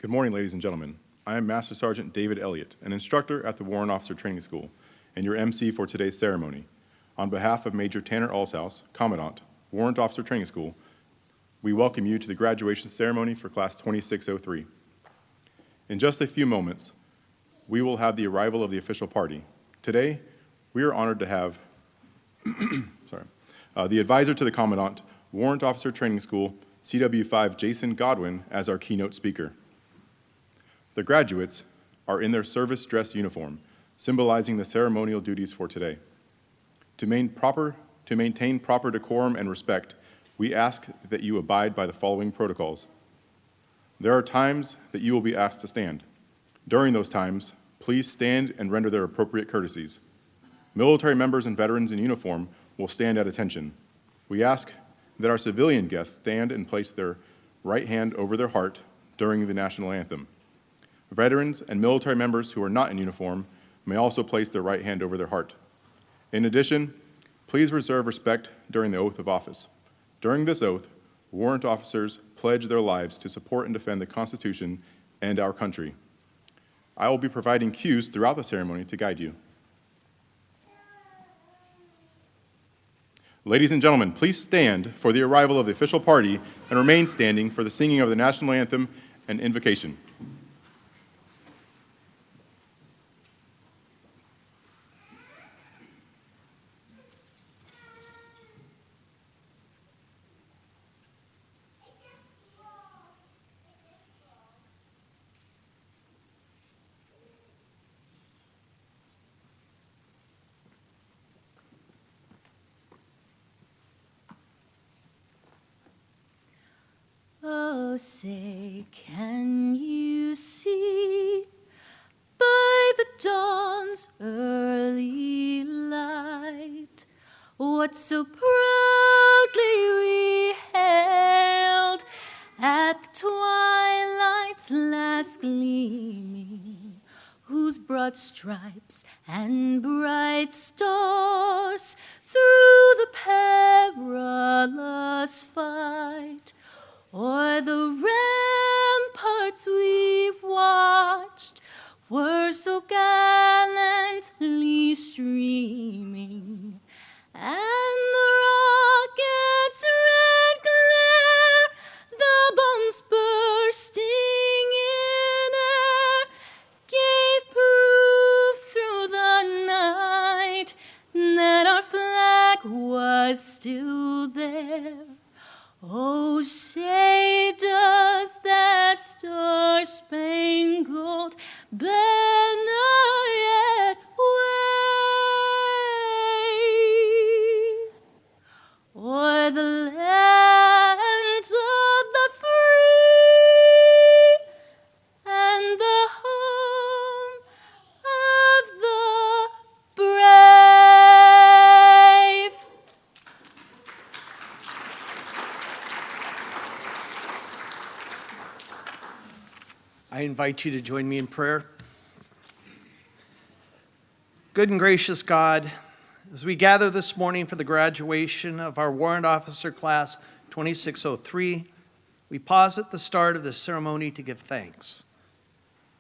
Good morning, ladies and gentlemen. I am Master Sergeant David Elliott, an instructor at the Warrant Officer Training School, and your MC for today's ceremony. On behalf of Major Tanner Allshouse, Commandant, Warrant Officer Training School, we welcome you to the graduation ceremony for Class 2603. In just a few moments, we will have the arrival of the official party. Today, we are honored to have the advisor to the Commandant, Warrant Officer Training School, CW5 Jason Godwin, as our keynote speaker. The graduates are in their service dress uniform, symbolizing the ceremonial duties for today. To maintain proper decorum and respect, we ask that you abide by the following protocols. There are times that you will be asked to stand. During those times, please stand and render their appropriate courtesies. Military members and veterans in uniform will stand at attention. We ask that our civilian guests stand and place their right hand over their heart during the national anthem. Veterans and military members who are not in uniform may also place their right hand over their heart. In addition, please reserve respect during the oath of office. During this oath, warrant officers pledge their lives to support and defend the Constitution and our country. I will be providing cues throughout the ceremony to guide you. Ladies and gentlemen, please stand for the arrival of the official party and remain standing for the singing of the national anthem and invocation. Oh, say, can you see by the dawn's early light what so proudly we hailed at the twilight's last gleaming, whose broad stripes and bright stars through the perilous fight o'er the ramparts we've watched were so gallantly streaming, and the rocket's red glare, the bombs bursting in air, gave proof through the night that our flag was still there. Oh, say does that star-spangled banner yet wave o'er the land of the free and the home of the brave? I invite you to join me in prayer. Good and gracious God, as we gather this morning for the graduation of our Warrant Officer Class 2603, we pause at the start of this ceremony to give thanks.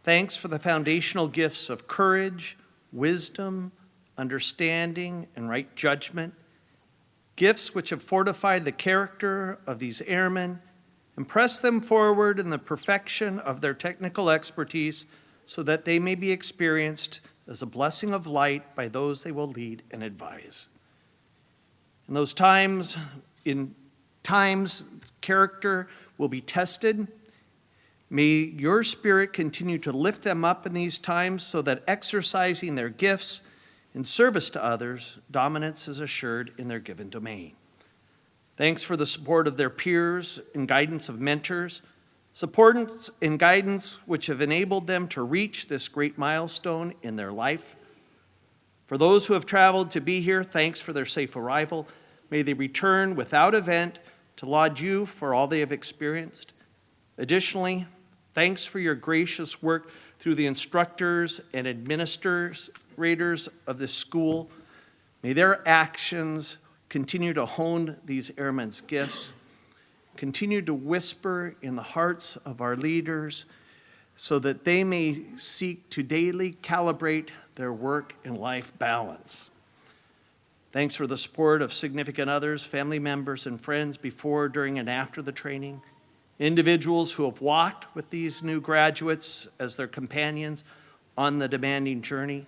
Thanks for the foundational gifts of courage, wisdom, understanding, and right judgment, gifts which have fortified the character of these airmen and press them forward in the perfection of their technical expertise so that they may be experienced as a blessing of light by those they will lead and advise. In those times, character will be tested. May your Spirit continue to lift them up in these times so that exercising their gifts in service to others, dominance is assured in their given domain. Thanks for the support of their peers and guidance of mentors, support and guidance which have enabled them to reach this great milestone in their life. For those who have traveled to be here, thanks for their safe arrival. May they return without event to laud you for all they have experienced. Additionally, thanks for your gracious work through the instructors and administrators of this school. May their actions continue to hone these airmen's gifts, continue to whisper in the hearts of our leaders so that they may seek to daily calibrate their work and life balance. Thanks for the support of significant others, family members, and friends before, during, and after the training. Individuals who have walked with these new graduates as their companions on the demanding journey.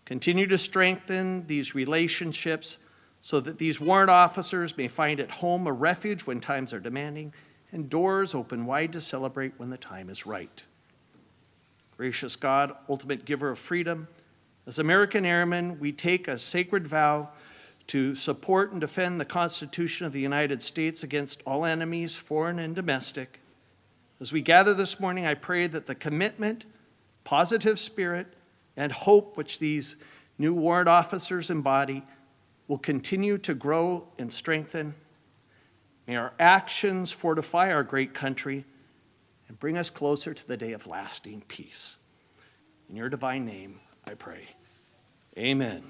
Continue to strengthen these relationships so that these warrant officers may find at home a refuge when times are demanding and doors open wide to celebrate when the time is right. Gracious God, ultimate giver of freedom, as American airmen, we take a sacred vow to support and defend the Constitution of the United States against all enemies, foreign and domestic. As we gather this morning, I pray that the commitment, positive spirit, and hope which these new warrant officers embody will continue to grow and strengthen. May our actions fortify our great country and bring us closer to the day of lasting peace. In your divine name, I pray. Amen.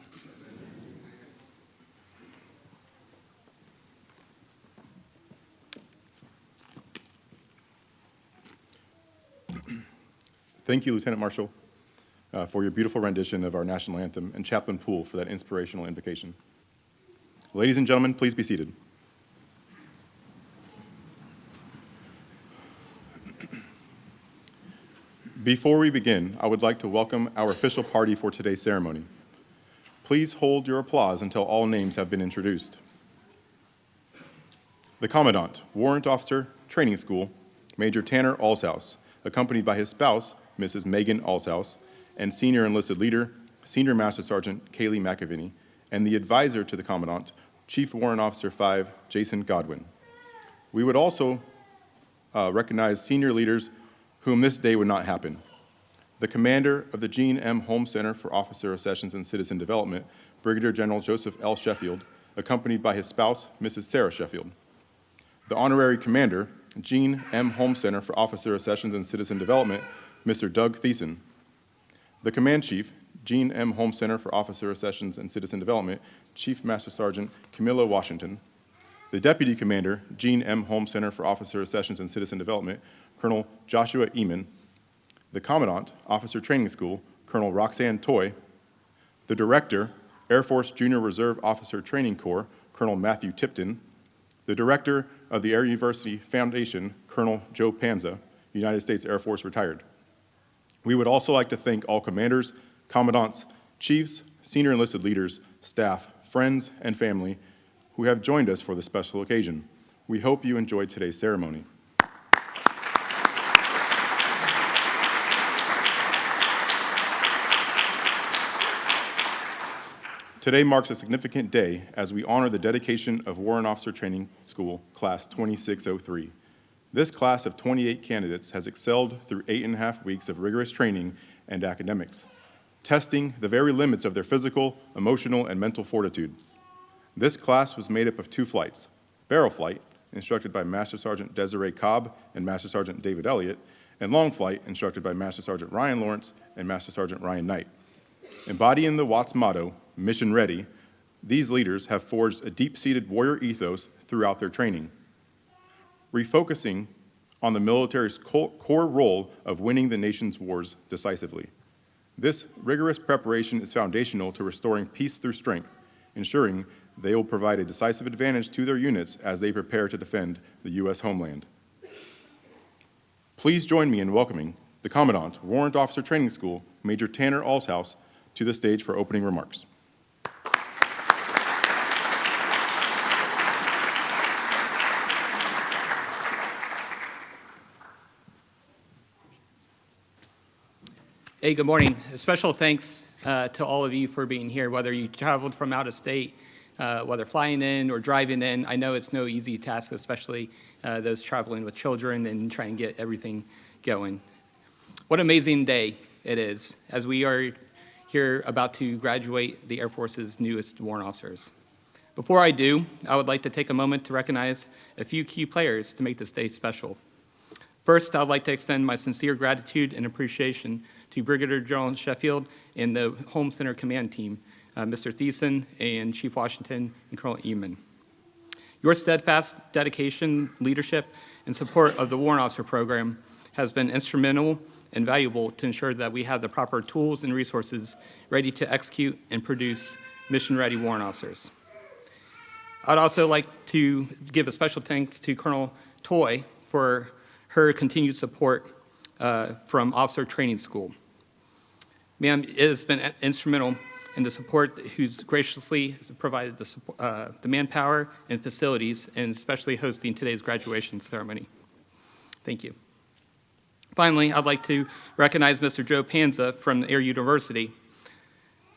Thank you, Lieutenant Marshal, for your beautiful rendition of our national anthem, and Chaplain Poole for that inspirational invocation. Ladies and gentlemen, please be seated. Before we begin, I would like to welcome our official party for today's ceremony. Please hold your applause until all names have been introduced. The Commandant, Warrant Officer, Training School, Major Tanner Alshouse, accompanied by his spouse, Mrs. Megan Alshouse, and Senior Enlisted Leader, Senior Master Sergeant Kaylee McAvinney, and the advisor to the Commandant, Chief Warrant Officer 5, Jason Godwin. We would also recognize senior leaders whom this day would not happen. The commander of the Gene M. Holmes Center for Officer Accessions and Citizen Development, Brigadier General Joseph L. Sheffield, accompanied by his spouse, Mrs. Sarah Sheffield. The honorary commander, Gene M. Holmes Center for Officer Accessions and Citizen Development, Mr. Doug Thiessen. The command chief, Gene M. Holmes Center for Officer Accessions and Citizen Development, Chief Master Sergeant Camilla Washington. The deputy commander, Gene M. Holmes Center for Officer Accessions and Citizen Development, Colonel Joshua Eamon. The Commandant, Officer Training School, Colonel Roxanne Toy. The Director, Air Force Junior Reserve Officer Training Corps, Colonel Matthew Tipton. The Director of the Air University Foundation, Colonel Joe Panza, United States Air Force retired. We would also like to thank all commanders, commandants, chiefs, senior enlisted leaders, staff, friends, and family who have joined us for this special occasion. We hope you enjoyed today's ceremony. Today marks a significant day as we honor the dedication of Warrant Officer Training School, Class 2603. This class of 28 candidates has excelled through 8.5 weeks of rigorous training and academics, testing the very limits of their physical, emotional, and mental fortitude. This class was made up of 2 flights, barrel flight, instructed by Master Sergeant Desiree Cobb and Master Sergeant David Elliott, and long flight, instructed by Master Sergeant Ryan Lawrence and Master Sergeant Ryan Knight. Embodying the Wots motto, Mission Ready, these leaders have forged a deep-seated warrior ethos throughout their training, refocusing on the military's core role of winning the nation's wars decisively. This rigorous preparation is foundational to restoring peace through strength, ensuring they will provide a decisive advantage to their units as they prepare to defend the U.S. homeland. Please join me in welcoming the Commandant, Warrant Officer Training School, Major Tanner Alshouse, to the stage for opening remarks. Hey, good morning. A special thanks to all of you for being here, whether you traveled from out of state, whether flying in or driving in. I know it's no easy task, especially those traveling with children and trying to get everything going. What an amazing day it is as we are here about to graduate the Air Force's newest warrant officers. Before I do, I would like to take a moment to recognize a few key players to make this day special. First, I would like to extend my sincere gratitude and appreciation to Brigadier General Sheffield and the Home Center Command Team, Mr. Thiessen and Chief Washington and Colonel Eamon. Your steadfast dedication, leadership, and support of the Warrant Officer Program has been instrumental and valuable to ensure that we have the proper tools and resources ready to execute and produce mission-ready warrant officers. I'd also like to give a special thanks to Colonel Toy for her continued support from Officer Training School. Ma'am, it has been instrumental in the support who's graciously provided the manpower and facilities, and especially hosting today's graduation ceremony. Thank you. Finally, I'd like to recognize Mr. Joe Panza from Air University.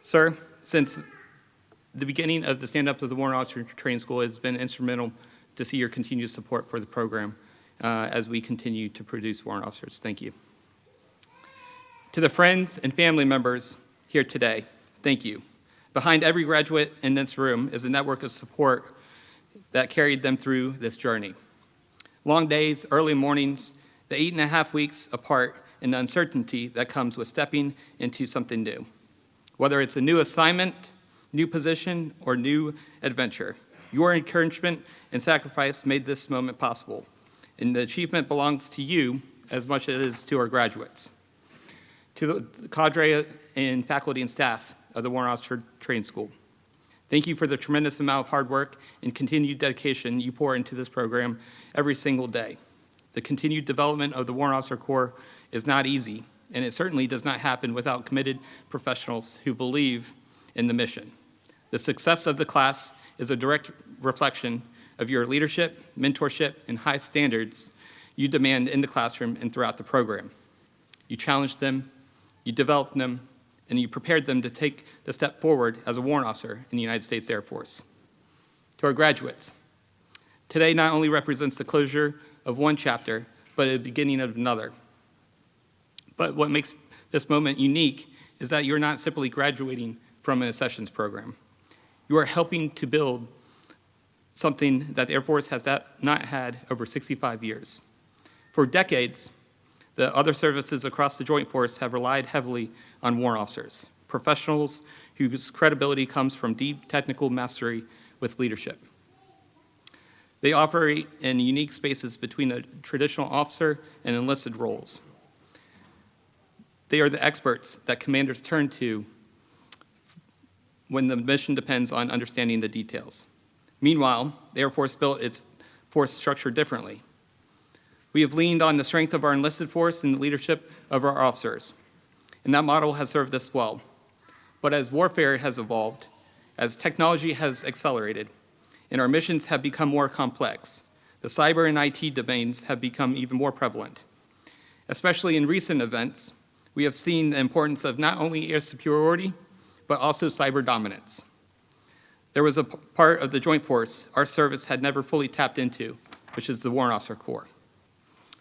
Sir, since the beginning of the Stand Up to the Warrant Officer Training School, it has been instrumental to see your continued support for the program as we continue to produce warrant officers. Thank you. To the friends and family members here today, thank you. Behind every graduate in this room is a network of support that carried them through this journey. Long days, early mornings, the 8.5 weeks apart, and the uncertainty that comes with stepping into something new. Whether it's a new assignment, new position, or new adventure, your encouragement and sacrifice made this moment possible, and the achievement belongs to you as much as it is to our graduates. To the cadre and faculty and staff of the Warrant Officer Training School, thank you for the tremendous amount of hard work and continued dedication you pour into this program every single day. The continued development of the Warrant Officer Corps is not easy, and it certainly does not happen without committed professionals who believe in the mission. The success of the class is a direct reflection of your leadership, mentorship, and high standards you demand in the classroom and throughout the program. You challenged them, you developed them, and you prepared them to take the step forward as a warrant officer in the United States Air Force. To our graduates, today not only represents the closure of one chapter, but the beginning of another. But what makes this moment unique is that you're not simply graduating from an accessions program. You are helping to build something that the Air Force has not had over 65 years. For decades, the other services across the Joint Force have relied heavily on warrant officers, professionals whose credibility comes from deep technical mastery with leadership. They operate in unique spaces between the traditional officer and enlisted roles. They are the experts that commanders turn to when the mission depends on understanding the details. Meanwhile, the Air Force built its force structure differently. We have leaned on the strength of our enlisted force and the leadership of our officers, and that model has served us well. But as warfare has evolved, as technology has accelerated, and our missions have become more complex, the cyber and IT domains have become even more prevalent. Especially in recent events, we have seen the importance of not only air superiority, but also cyber dominance. There was a part of the Joint Force our service had never fully tapped into, which is the Warrant Officer Corps.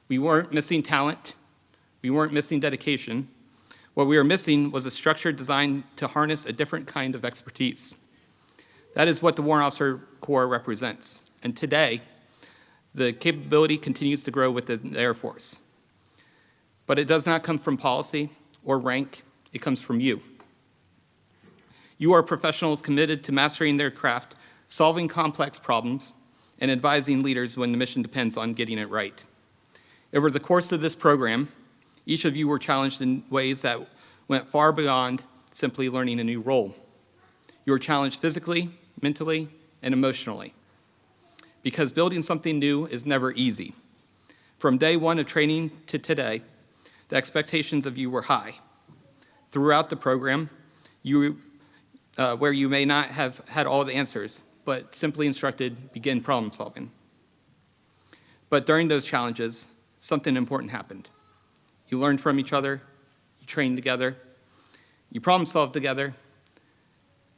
We weren't missing talent. We weren't missing dedication. What we were missing was a structure designed to harness a different kind of expertise. That is what the Warrant Officer Corps represents. And today, the capability continues to grow within the Air Force. But it does not come from policy or rank. It comes from you. You are professionals committed to mastering their craft, solving complex problems, and advising leaders when the mission depends on getting it right. Over the course of this program, each of you were challenged in ways that went far beyond simply learning a new role. You were challenged physically, mentally, and emotionally. Because building something new is never easy. From day one of training to today, the expectations of you were high. Throughout the program, where you may not have had all the answers, but simply instructed, begin problem solving. But during those challenges, something important happened. You learned from each other, you trained together, you problem solved together,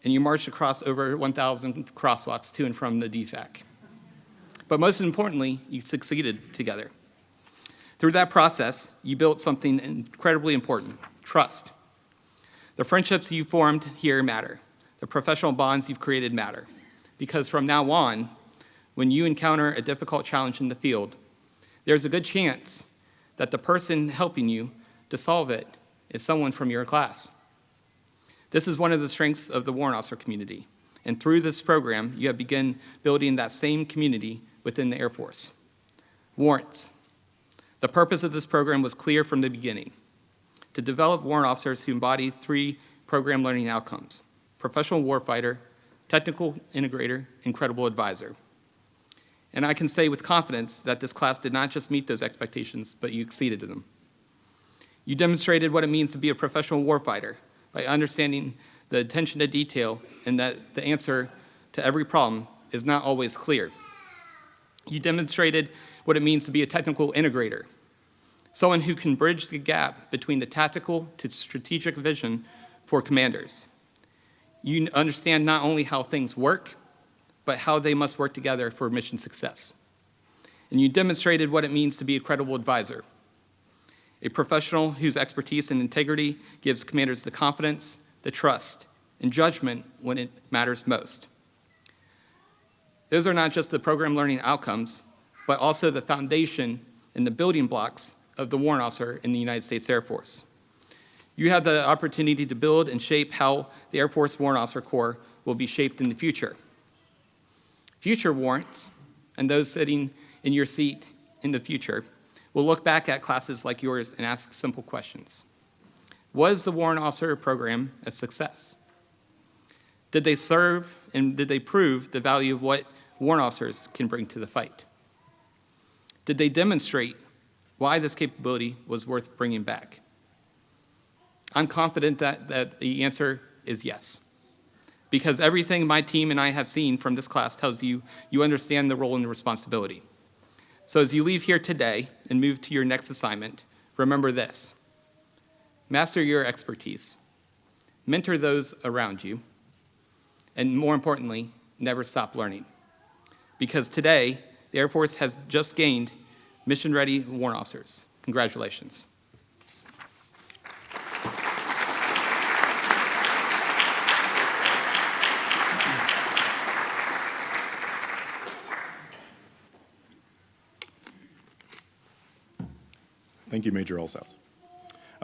and you marched across over 1,000 crosswalks to and from the DFAC. But most importantly, you succeeded together. Through that process, you built something incredibly important, trust. The friendships you formed here matter. The professional bonds you've created matter. Because from now on, when you encounter a difficult challenge in the field, there's a good chance that the person helping you to solve it is someone from your class. This is one of the strengths of the warrant officer community. And through this program, you have begun building that same community within the Air Force. Warrants. The purpose of this program was clear from the beginning. to develop warrant officers who embody 3 program learning outcomes: professional warfighter, technical integrator, and credible advisor. And I can say with confidence that this class did not just meet those expectations, but you exceeded them. You demonstrated what it means to be a professional warfighter by understanding the attention to detail and that the answer to every problem is not always clear. You demonstrated what it means to be a technical integrator, someone who can bridge the gap between the tactical to strategic vision for commanders. You understand not only how things work, but how they must work together for mission success. And you demonstrated what it means to be a credible advisor, a professional whose expertise and integrity gives commanders the confidence, the trust, and judgment when it matters most. Those are not just the program learning outcomes, but also the foundation and the building blocks of the warrant officer in the United States Air Force. You have the opportunity to build and shape how the Air Force Warrant Officer Corps will be shaped in the future. Future warrants, and those sitting in your seat in the future, will look back at classes like yours and ask simple questions. Was the warrant officer program a success? Did they serve and did they prove the value of what warrant officers can bring to the fight? Did they demonstrate why this capability was worth bringing back? I'm confident that the answer is yes, because everything my team and I have seen from this class tells you you understand the role and the responsibility. So as you leave here today and move to your next assignment, remember this: master your expertise, mentor those around you, and more importantly, never stop learning. Because today, the Air Force has just gained mission-ready warrant officers. Congratulations. Thank you, Major Allshouse.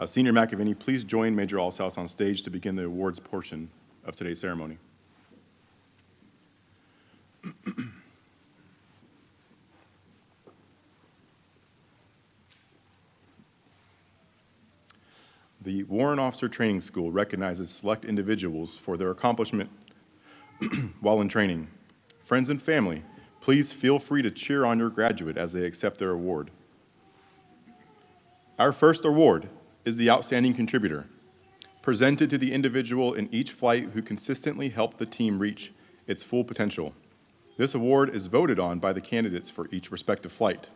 Senior McAvaney, please join Major Allshouse on stage to begin the awards portion of today's ceremony. The Warrant Officer Training School recognizes select individuals for their accomplishment while in training. Friends and family, please feel free to cheer on your graduate as they accept their award. Our first award is the Outstanding Contributor, presented to the individual in each flight who consistently helped the team reach its full potential. This award is voted on by the candidates for each respective flight.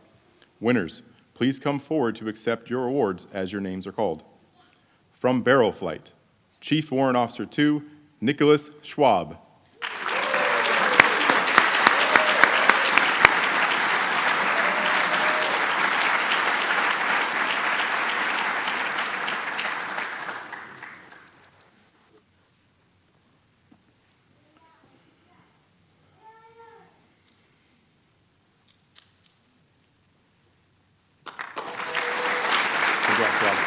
Winners, please come forward to accept your awards as your names are called. From Barrel Flight, Chief Warrant Officer 2, Nicholas Schwab. Congrats, Schwab.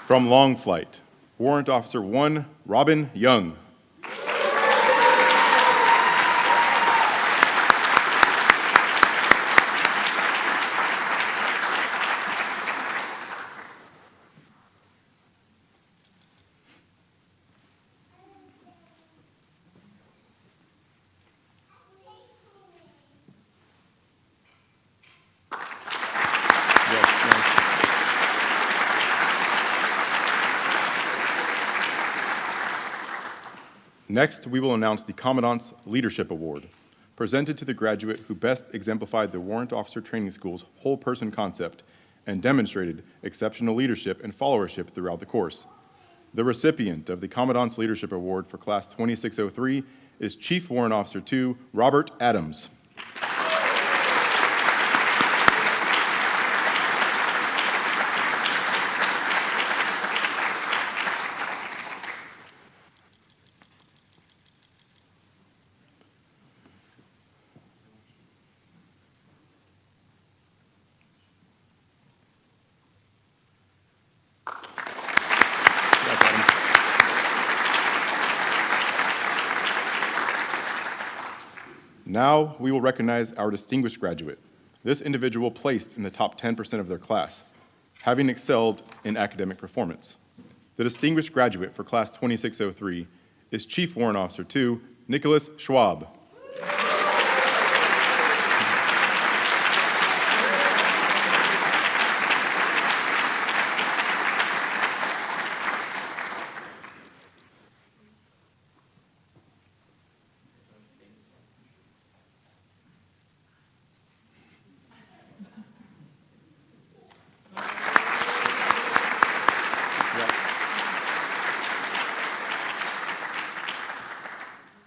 From Long Flight, Warrant Officer 1, Robin Young. Next, we will announce the Commandant's Leadership Award, presented to the graduate who best exemplified the Warrant Officer Training School's whole-person concept and demonstrated exceptional leadership and followership throughout the course. The recipient of the Commandant's Leadership Award for Class 2603 is Chief Warrant Officer 2, Robert Adams. Now, we will recognize our distinguished graduate. This individual placed in the top 10% of their class, having excelled in academic performance. The distinguished graduate for Class 2603 is Chief Warrant Officer 2, Nicholas Schwab.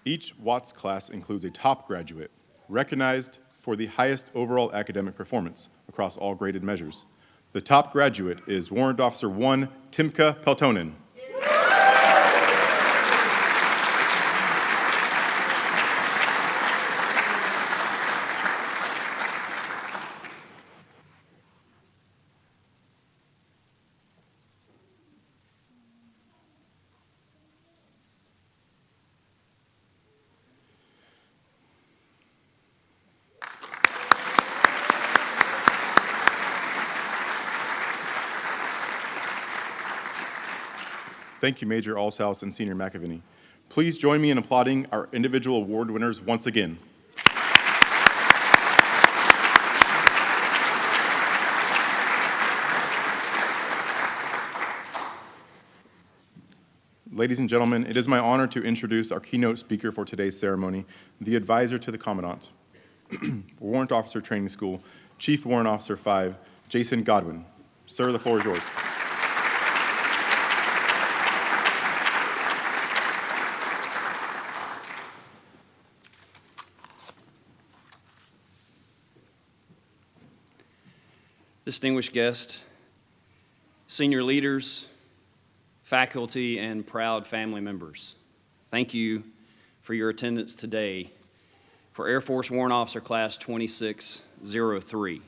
Each Wots class includes a top graduate, recognized for the highest overall academic performance across all graded measures. The top graduate is Warrant Officer 1, Timka Peltonen. Thank you, Major Allshouse and Senior McAvinney. Please join me in applauding our individual award winners once again. Ladies and gentlemen, it is my honor to introduce our keynote speaker for today's ceremony, the advisor to the Commandant, Warrant Officer Training School, Chief Warrant Officer 5, Jason Godwin. Sir, the floor is yours. Distinguished guests, senior leaders, faculty, and proud family members, thank you for your attendance today for Air Force Warrant Officer Class 2603.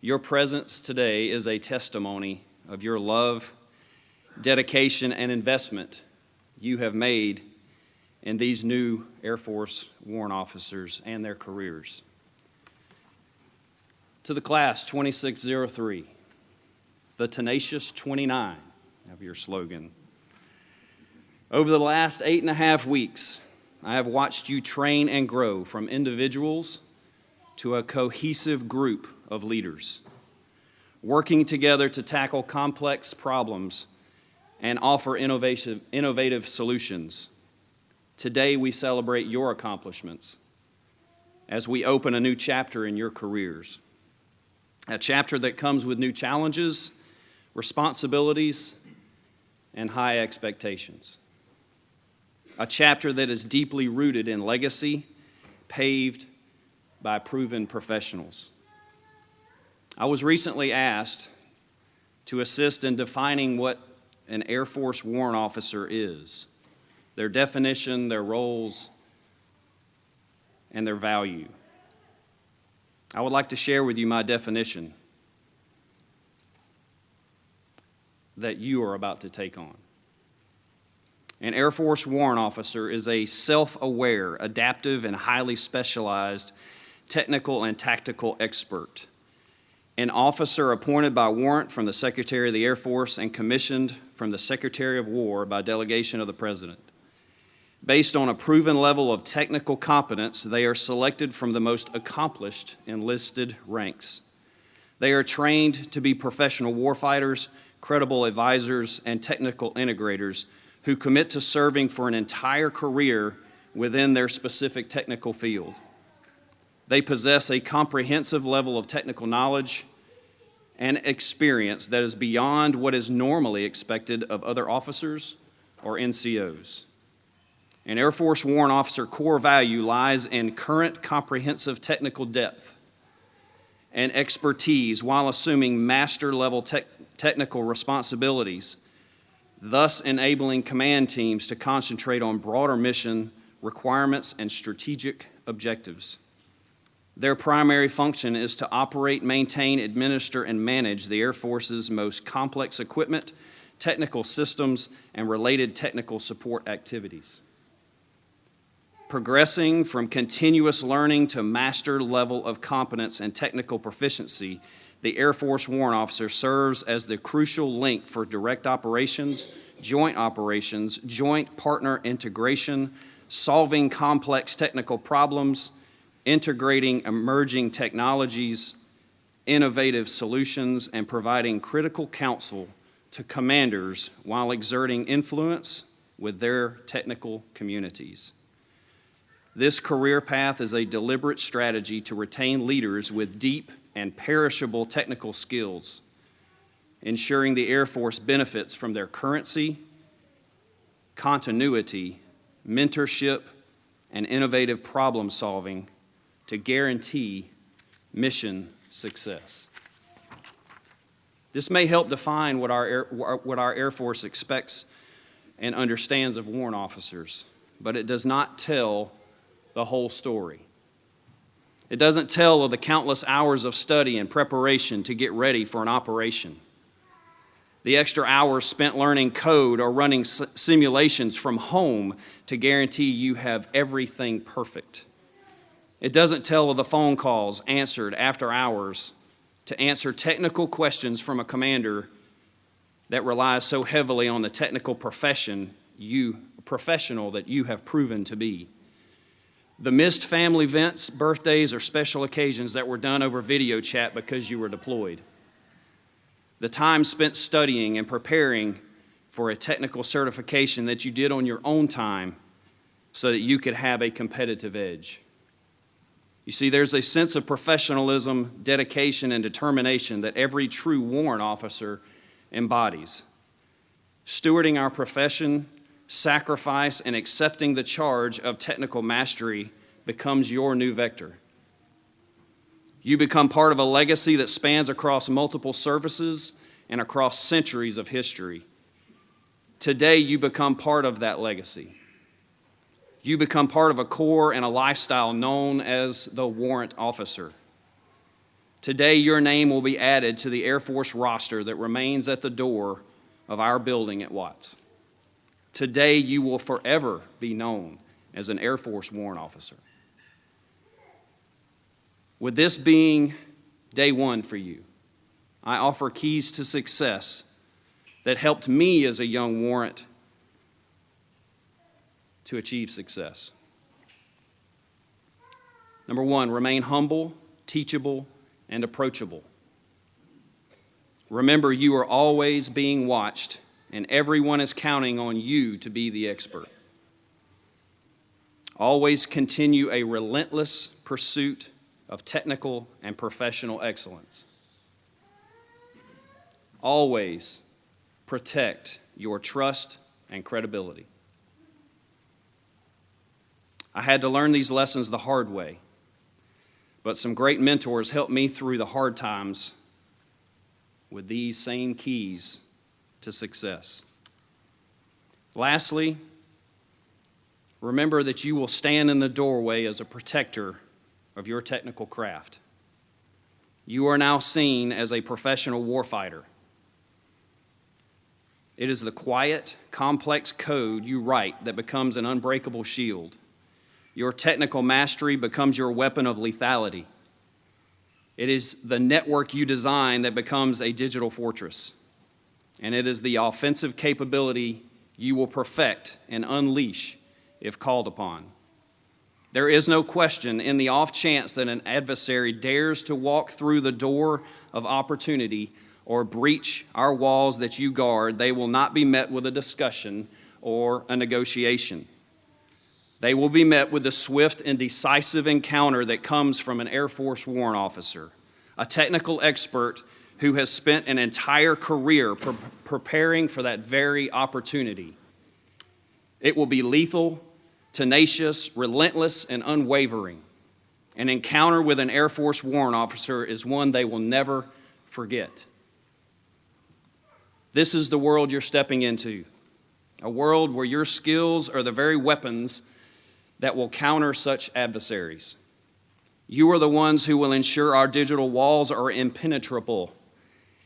Your presence today is a testimony of your love, dedication, and investment you have made in these new Air Force warrant officers and their careers. To the Class 2603, the tenacious 29 of your slogan. Over the last 8.5 weeks, I have watched you train and grow from individuals to a cohesive group of leaders, working together to tackle complex problems and offer innovative solutions. Today, we celebrate your accomplishments as we open a new chapter in your careers. A chapter that comes with new challenges, responsibilities, and high expectations. A chapter that is deeply rooted in legacy, paved by proven professionals. I was recently asked to assist in defining what an Air Force warrant officer is, their definition, their roles, and their value. I would like to share with you my definition that you are about to take on. An Air Force warrant officer is a self-aware, adaptive, and highly specialized technical and tactical expert. An officer appointed by warrant from the Secretary of the Air Force and commissioned from the Secretary of War by delegation of the President. Based on a proven level of technical competence, they are selected from the most accomplished enlisted ranks. They are trained to be professional warfighters, credible advisors, and technical integrators who commit to serving for an entire career within their specific technical field. They possess a comprehensive level of technical knowledge and experience that is beyond what is normally expected of other officers or NCOs. An Air Force warrant officer core value lies in current comprehensive technical depth and expertise while assuming master-level technical responsibilities, thus enabling command teams to concentrate on broader mission requirements and strategic objectives. Their primary function is to operate, maintain, administer, and manage the Air Force's most complex equipment, technical systems, and related technical support activities. Progressing from continuous learning to master level of competence and technical proficiency, the Air Force Warrant Officer serves as the crucial link for direct operations, joint partner integration, solving complex technical problems, integrating emerging technologies, innovative solutions, and providing critical counsel to commanders while exerting influence with their technical communities. This career path is a deliberate strategy to retain leaders with deep and perishable technical skills, ensuring the Air Force benefits from their currency, continuity, mentorship, and innovative problem solving to guarantee mission success. This may help define what our Air Force expects and understands of warrant officers, but it does not tell the whole story. It doesn't tell of the countless hours of study and preparation to get ready for an operation, the extra hours spent learning code or running simulations from home to guarantee you have everything perfect. It doesn't tell of the phone calls answered after hours to answer technical questions from a commander that relies so heavily on the technical professional that you have proven to be. The missed family events, birthdays, or special occasions that were done over video chat because you were deployed. The time spent studying and preparing for a technical certification that you did on your own time so that you could have a competitive edge. You see, there's a sense of professionalism, dedication, and determination that every true warrant officer embodies. Stewarding our profession, sacrifice, and accepting the charge of technical mastery becomes your new vector. You become part of a legacy that spans across multiple services and across centuries of history. Today, you become part of that legacy. You become part of a core and a lifestyle known as the warrant officer. Today, your name will be added to the Air Force roster that remains at the door of our building at Wots. Today, you will forever be known as an Air Force warrant officer. With this being day one for you, I offer keys to success that helped me as a young warrant to achieve success. Number one, remain humble, teachable, and approachable. Remember, you are always being watched, and everyone is counting on you to be the expert. Always continue a relentless pursuit of technical and professional excellence. Always protect your trust and credibility. I had to learn these lessons the hard way, but some great mentors helped me through the hard times with these same keys to success. Lastly, remember that you will stand in the doorway as a protector of your technical craft. You are now seen as a professional warfighter. It is the quiet, complex code you write that becomes an unbreakable shield. Your technical mastery becomes your weapon of lethality. It is the network you design that becomes a digital fortress. And it is the offensive capability you will perfect and unleash if called upon. There is no question, in the off chance that an adversary dares to walk through the door of opportunity or breach our walls that you guard, they will not be met with a discussion or a negotiation. They will be met with the swift and decisive encounter that comes from an Air Force warrant officer, a technical expert who has spent an entire career preparing for that very opportunity. It will be lethal, tenacious, relentless, and unwavering. An encounter with an Air Force warrant officer is one they will never forget. This is the world you're stepping into, a world where your skills are the very weapons that will counter such adversaries. You are the ones who will ensure our digital walls are impenetrable.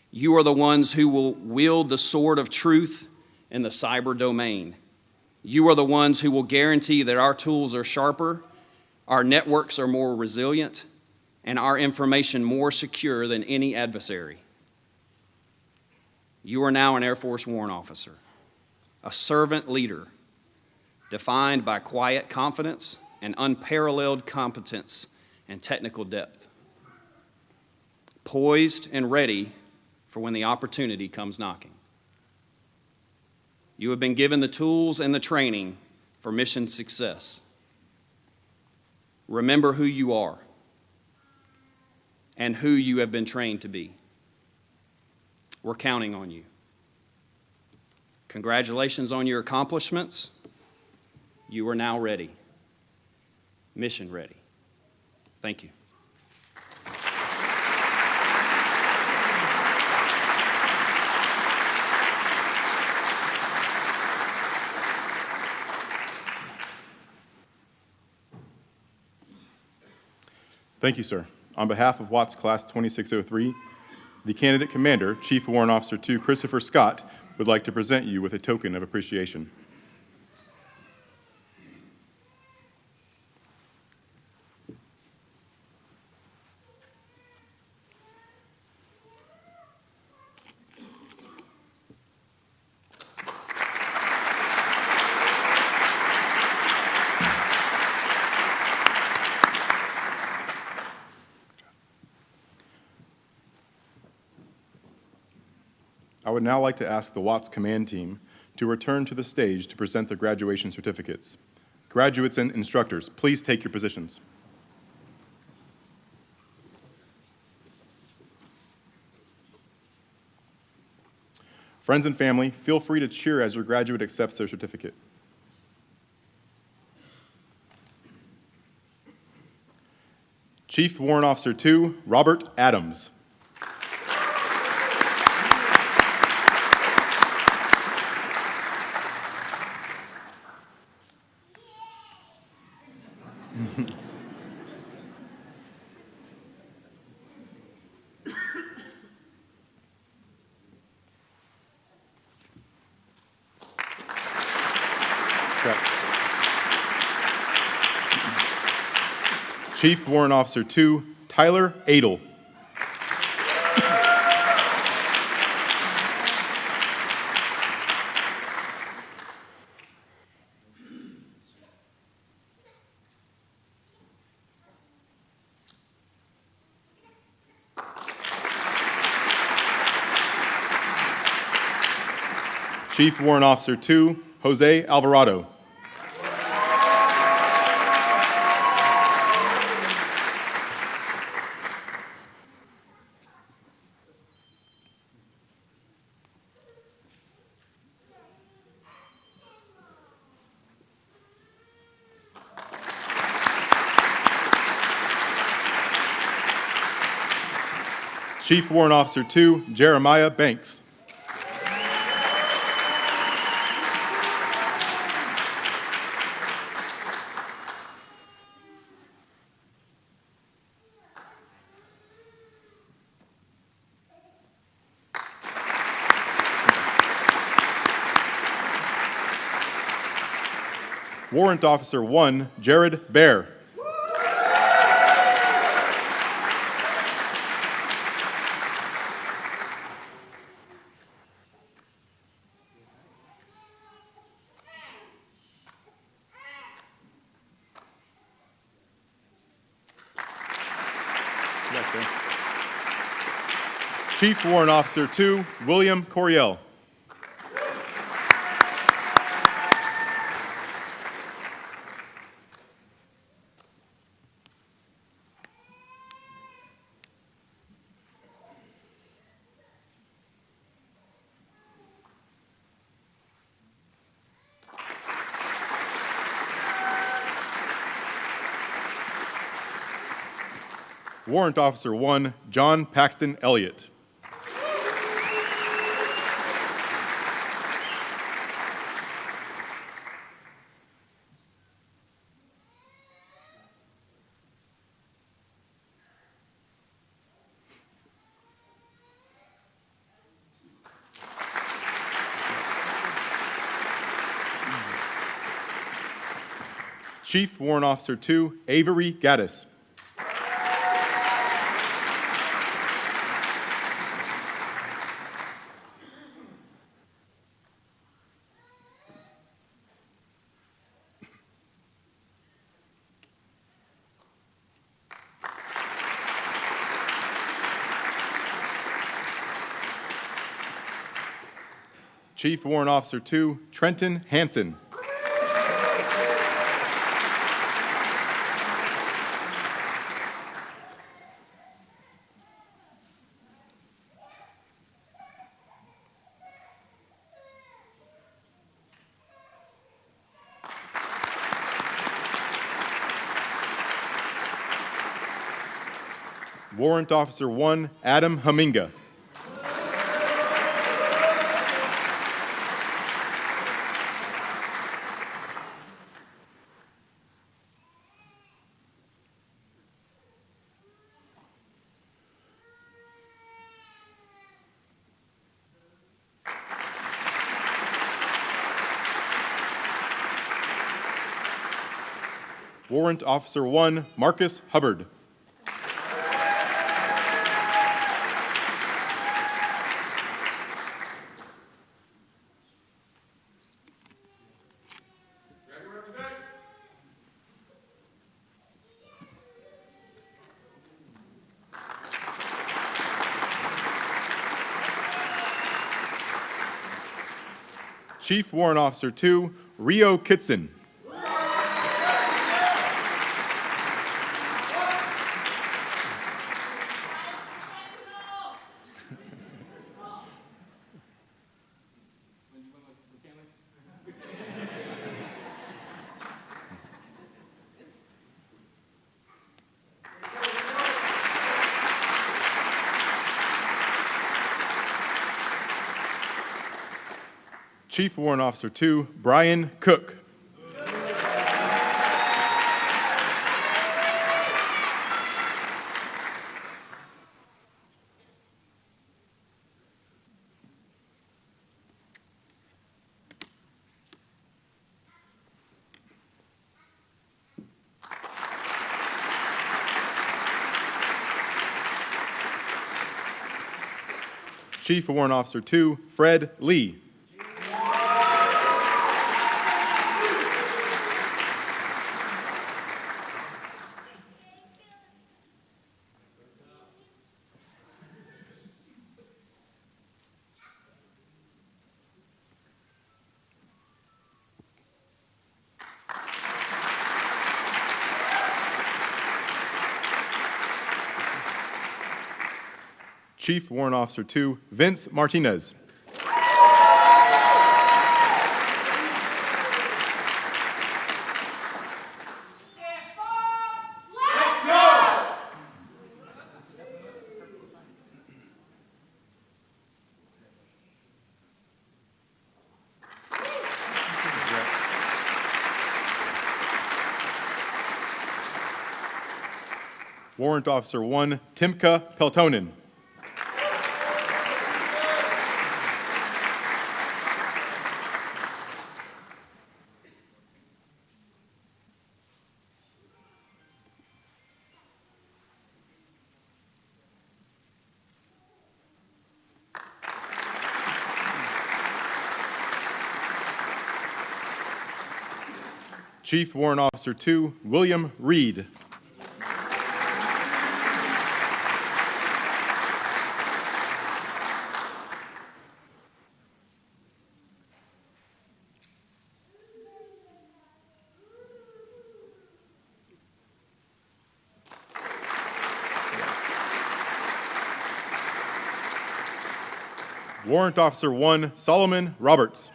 You are the ones who will wield the sword of truth in the cyber domain. You are the ones who will guarantee that our tools are sharper, our networks are more resilient, and our information more secure than any adversary. You are now an Air Force warrant officer, a servant leader, defined by quiet confidence and unparalleled competence and technical depth, poised and ready for when the opportunity comes knocking. You have been given the tools and the training for mission success. Remember who you are and who you have been trained to be. We're counting on you. Congratulations on your accomplishments. You are now ready, mission ready. Thank you. Thank you, sir. On behalf of Watts Class 2603, the candidate commander, Chief Warrant Officer 2 Christopher Scott, would like to present you with a token of appreciation. I would now like to ask the Watts Command Team to return to the stage to present the graduation certificates. Graduates and instructors, please take your positions. Friends and family, feel free to cheer as your graduate accepts their certificate. Chief Warrant Officer 2, Robert Adams. Chief Warrant Officer 2, Tyler Adel. Chief Warrant Officer 2, Jose Alvarado. Chief Warrant Officer 2, Jeremiah Banks. Warrant Officer 1, Jared Bear. Chief Warrant Officer 2, William Coriel. Warrant Officer 1, John Paxton Elliott. Chief Warrant Officer 2, Avery Gaddis. Chief Warrant Officer 2, Trenton Hansen. Warrant Officer 1, Adam Haminga. Warrant Officer 1, Marcus Hubbard. Chief Warrant Officer 2, Rio Kitson. Chief Warrant Officer 2, Brian Cook. Chief Warrant Officer 2, Fred Lee. Chief Warrant Officer 2, Vince Martinez. Warrant Officer 1, Timka Peltonen. Chief Warrant Officer 2, William Reed. Warrant Officer 1, Solomon Roberts.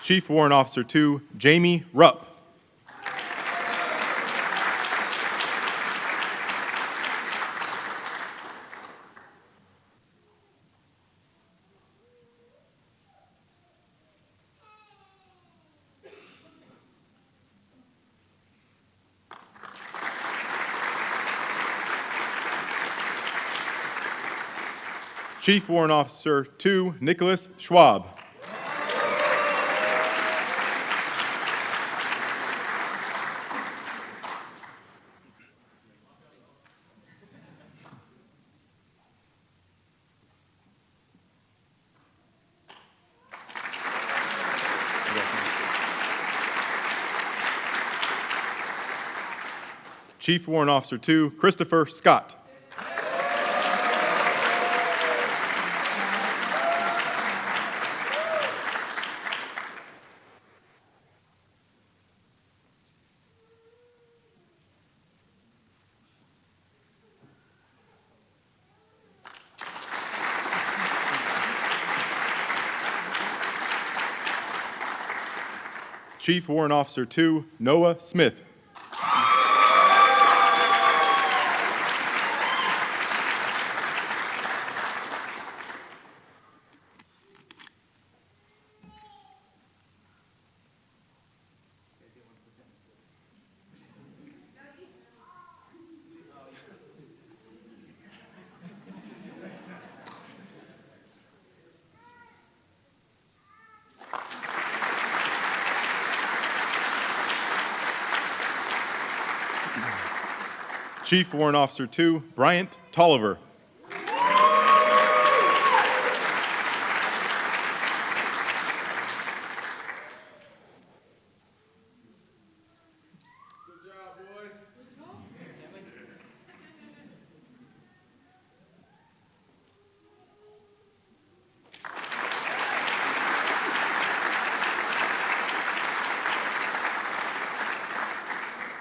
Chief Warrant Officer 2, Jamie Rupp. Chief Warrant Officer 2, Nicholas Schwab. Chief Warrant Officer 2, Christopher Scott. Chief Warrant Officer 2, Noah Smith. Chief Warrant Officer 2, Bryant Tolliver.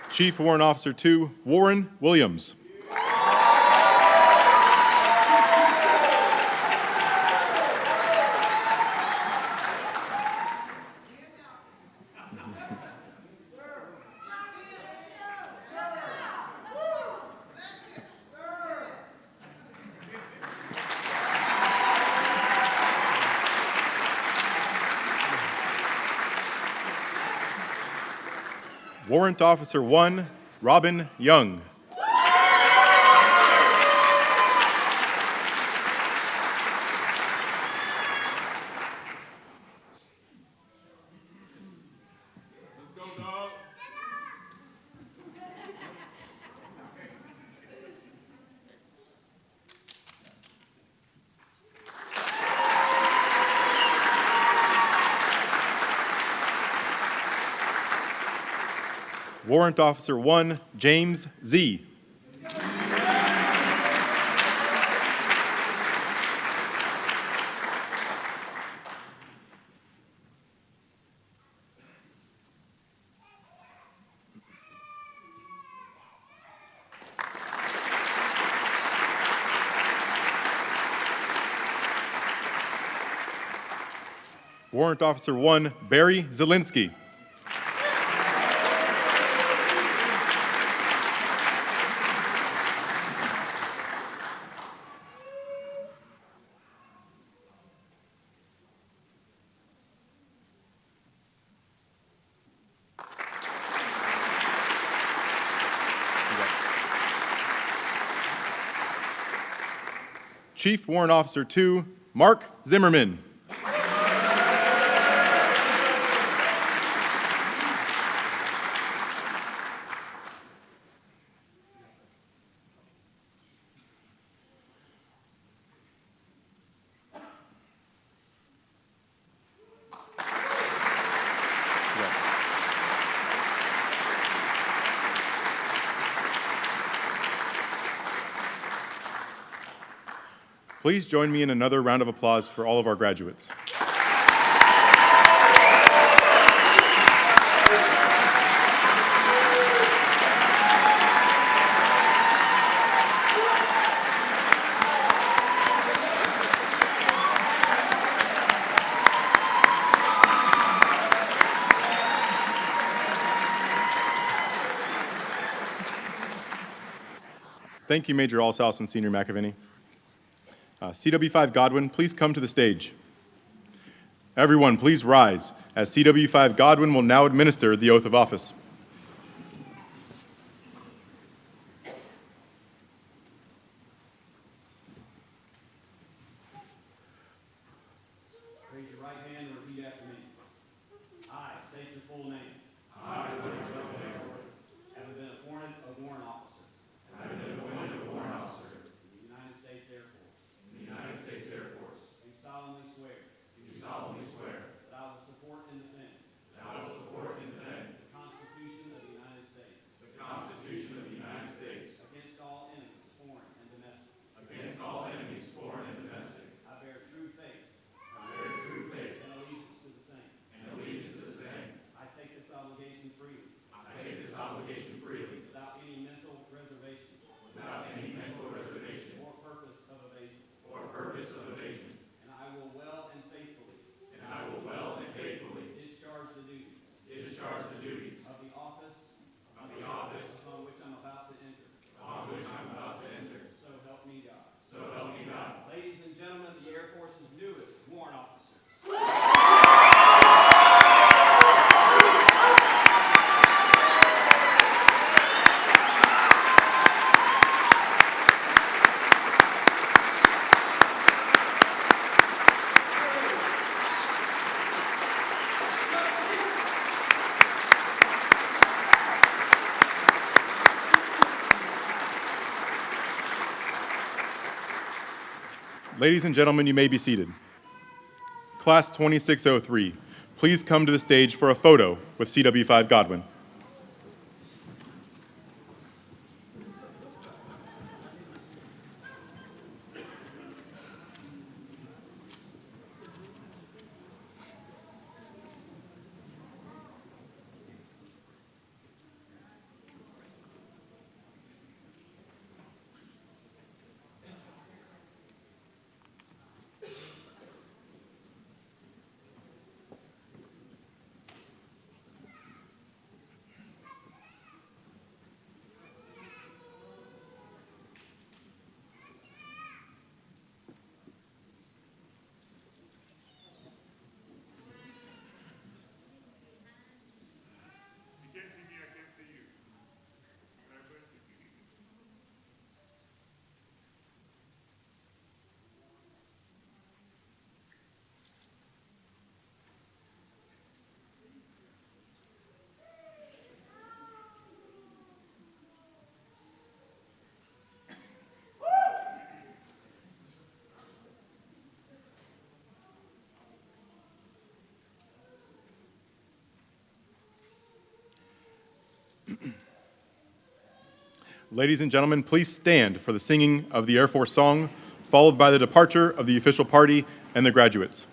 Chief Warrant Officer 2, Warren Williams. Warrant Officer 1, Robin Young. Warrant Officer 1, James Z. Warrant Officer 1, Barry Zielinski. Chief Warrant Officer 2, Mark Zimmerman. Please join me in another round of applause for all of our graduates. Thank you, Major Allshouse and Senior McAvinney. CW5 Godwin, please come to the stage. Everyone, please rise, as CW5 Godwin will now administer the oath of office. full name. Having been appointed a warrant officer. In the United States Air Force. Do solemnly swear. That I will support and defend. The Constitution of the United States. Against all enemies, foreign and domestic. I bear true faith. And allegiance to the same. I take this obligation freely. Without any mental reservation. Or purpose of evasion. And I will well and faithfully. Discharge the duties. Of the office. Upon which I'm about to enter. So help me God. Ladies and gentlemen, the Air Force's newest warrant officers. Ladies and gentlemen, you may be seated. Class 2603, please come to the stage for a photo with CW5 Godwin. Ladies and gentlemen, please stand for the singing of the Air Force song, followed by the departure of the official party and the graduates.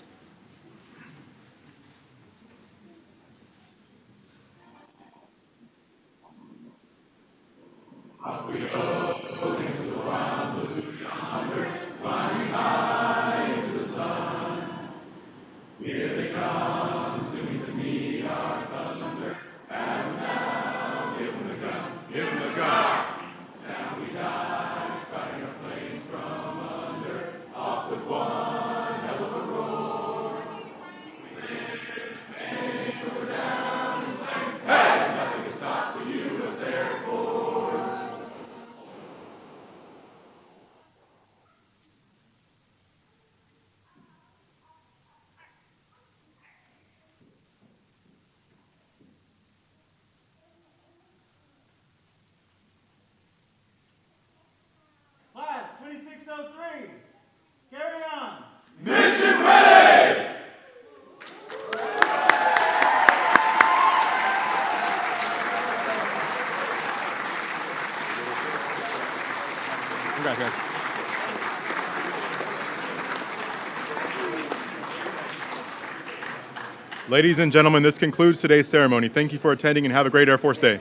Class 2603, carry on. Congrats, guys. Ladies and gentlemen, this concludes today's ceremony. Thank you for attending and have a great Air Force Day.